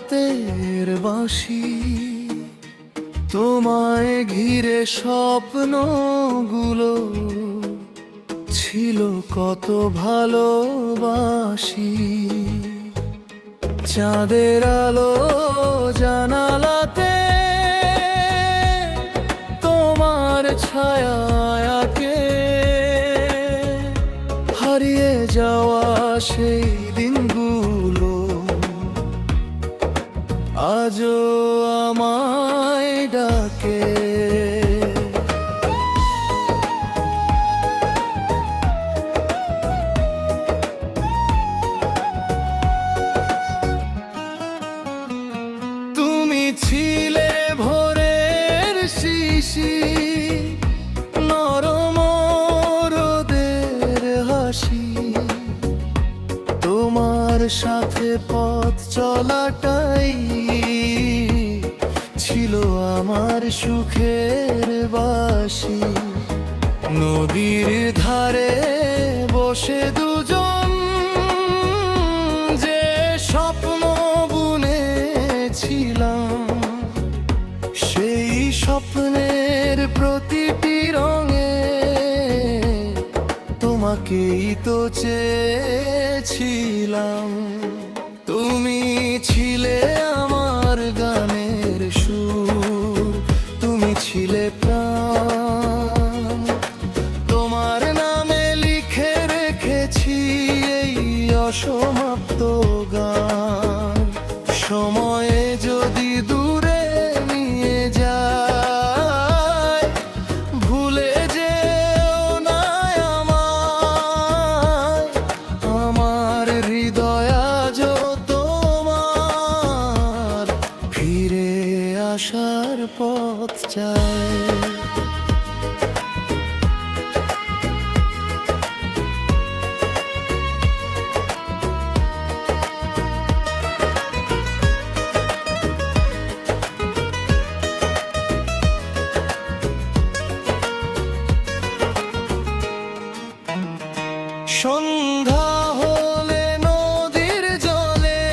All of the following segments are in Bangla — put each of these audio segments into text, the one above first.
রাতের বাঁশি, তোমায় ঘিরে স্বপ্নগুলো ছিল কত ভালোবাসি। চাঁদের আলো জানালাতে তোমার ছায়াকে, হারিয়ে যাওয়া সেই দিনগুলো আজও আমায় ডাকে। তুমি ছিলে ভোরের শিশির, নরম রোদের হাসি। তোমার সাথে পথ চলাটাই ছিল আমার সুখের বাসি। নদীর ধারে বসে দুজন যে স্বপ্ন বুনেছিলাম, সেই স্বপ্নের প্রতিটি রঙে তোমাকেই তো চেয়েছিলাম। তুমি ছিলে আমার গানের সুর, তুমি ছিলে প্রাণ। তোমার নামে লিখে রেখেছি এই অসমাপ্ত গান। সময়ে যদি দূরে নিয়ে যায়, ভুলে যেও না আমায়। আমার হৃদয় আজও তোমার ফিরে আসার পথ চায়। সন্ধ্যা হলে নদীর জলে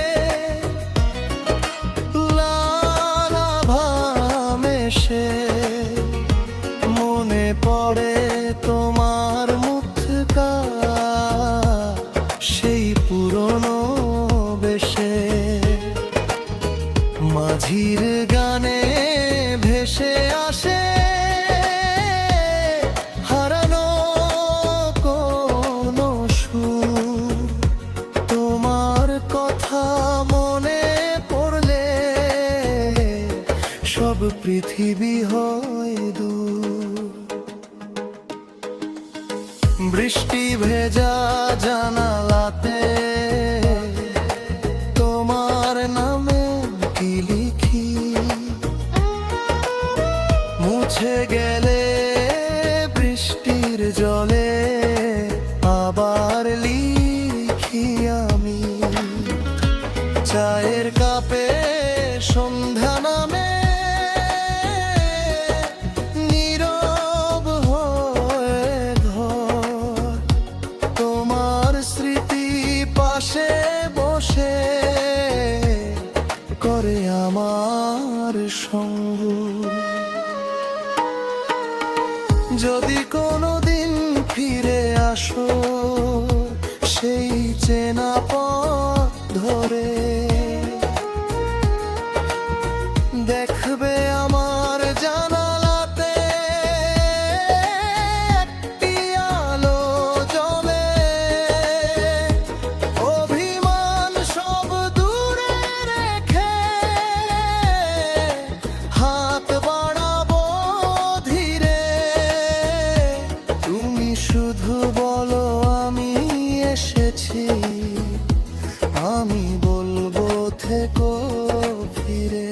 লাল আভা মেশে, মনে পড়ে তোমার মুখটা সেই পুরনো বেশে। মাঝির গানে ভেসে আসে হারানো কোনো সুর। তোমার কথা মনে পড়লে সব পৃথিবী হয় দূর। বৃষ্টি ভেজা জানালাতে তোমার নামে কি লিখি, মুছে গেলে বৃষ্টির জলে আবার লিখি আমি। চায়ের কাপে সন্ধ্যা নামে নীরব হয়ে ঘর। তোমার স্মৃতি পাশে বসে করে আমার সঙ্গ। যদি কোনোদিন ফিরে আসো সেই চেনা পথ ধরে, দেখবে আমার জানালাতে একটি আলো জ্বলে। অভিমান সব দূরে রেখে হাত বাড়াবো ধীরে। তুমি শুধু বলো আমি এসেছি, আমি বলবো থেকো ফিরে।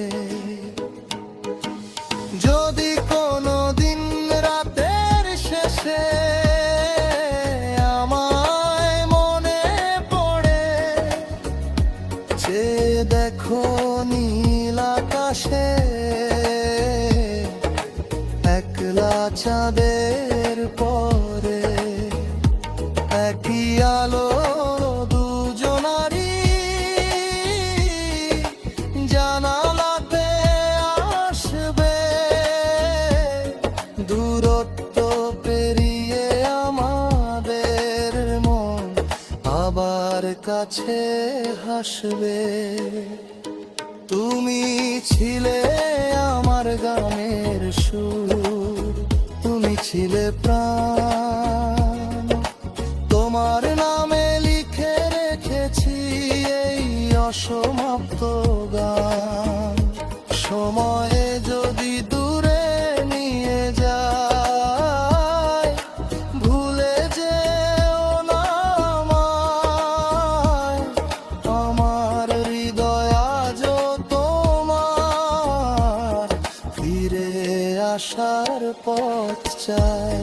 যদি কোনোদিন রাতের শেষে আমায় মনে পড়ে, যে দেখো নীল আকাশে একলা চাঁদের পরে একই আলো দুজনারই কাছে হাসবে। তুমি ছিলে আমার গানের সুর, তুমি ছিলে প্রাণ। তোমার নামে লিখে রেখেছি এই অসমাপ্ত গান। সময়ে যদি দূরে নিয়ে যায়, ভুলে যেও না আমায়। আমার হৃদয় আজও তোমার ফিরে আসার পথ চায়।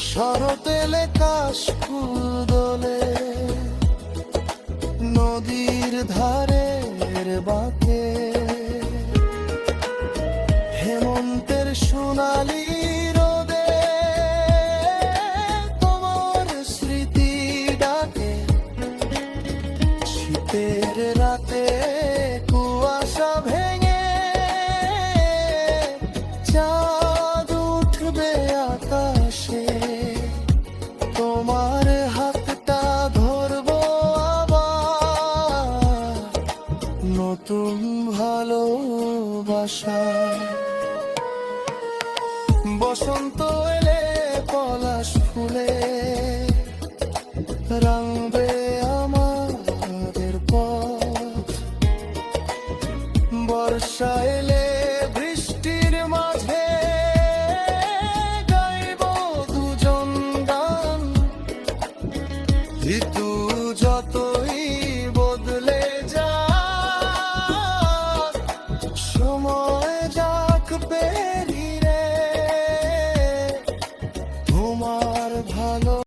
শরৎ এলে কাশফুল দোলে নদীর ধারের বাঁকে। হেমন্তের সোনালি রোদে তোমার স্মৃতি ডাকে। শীতের রাতে কুয়াশা ভেঙে চাঁদ উঠবে আকাশে। তোমার হাতটা ধরবো আবার নতুন ভালোবাসা। বসন্ত এলে পলাশ ফুলে রাঙবে আমাদের পথ। বর্ষা এলে বৃষ্টির মাঝে গাইব দুজন গান।